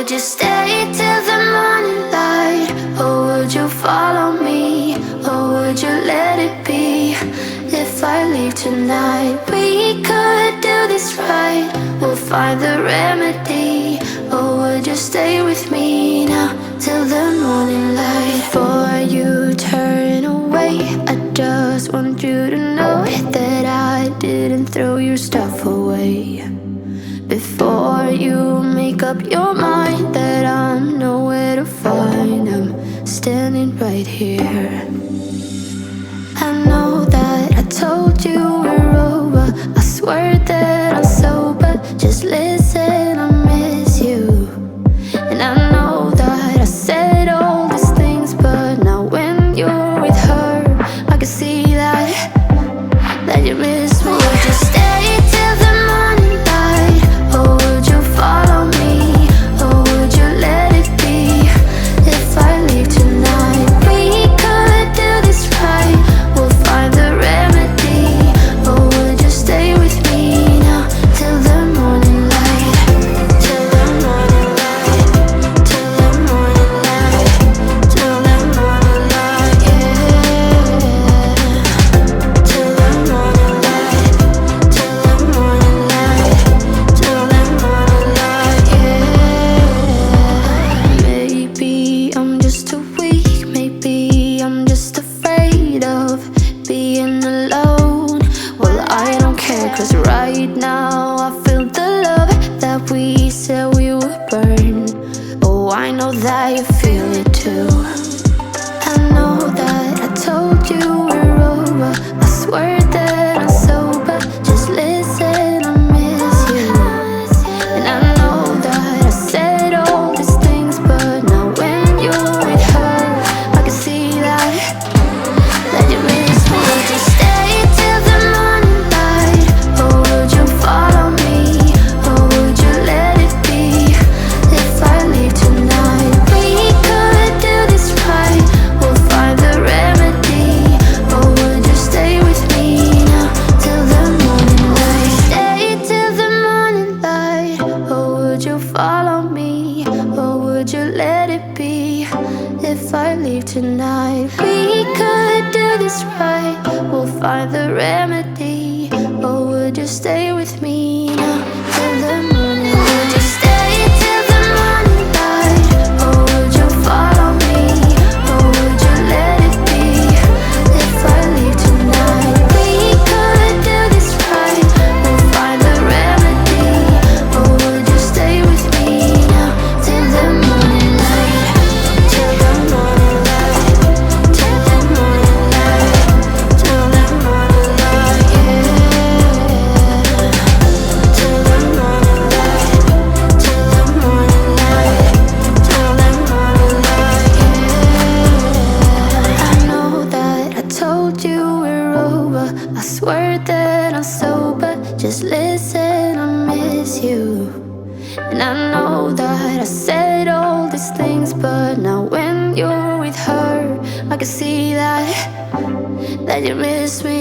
would you stay till the morning light? Or would you follow me? Or would you let it be? If I leave tonight, we could do this right. We'll find the remedy. Or would you stay with me now till the morning light? Before you turn away, I just want you to know that I didn't throw your stuff away. Before you make up your mind that I'm nowhere to find, I'm standing right here. I know that I told you we're over. I swear that I'm sober. Just listen, I miss you. And I know that I said all these things, but now when you're with her, I can see that you miss me. Would you stay till the morning light? Or would you follow me? Or would you let it be? If I leave tonight, we could do this right. We'll find the remedy. Or would you stay with me now till the morning light? Till the morning light. Till the morning light. Till the morning light, yeah. Till the morning light. Till the morning light. Till the morning light, yeah. Maybe I'm just too weak. Maybe I'm just afraid of being alone. Well, I don't care, 'cause right now I feel the love that we said we would burn. Oh, I know that you feel it too. I know that I told you we're over. I swear that I'm sober. Just listen, I miss you. And I know that I said all these things, but now when you're with her, I can see that you miss me. Would you stay till the morning light? Or would you follow me? Or would you let it be? If I leave tonight, we could do this right. We'll find the remedy. Or would you stay with me now till the morning light? Stay till the morning light. Or would you follow me? Or would you let it be? If I leave tonight, we could do this right. We'll find the remedy. Or would you stay with me now till the morning light? Would you stay till the morning light? Or would you follow me? Or would you let it be? If I leave tonight, we could do this right. We'll find the remedy. Or would you stay with me now till the morning light? Till the morning light. Till the morning light. Till the morning light, yeah. Till the morning light. Till the morning light. Till the morning light, yeah. I know that I told you we're over. I swear that I'm sober. Just listen, I miss you. And I know that I said all these things, but now when you're with her, I can see that you miss me.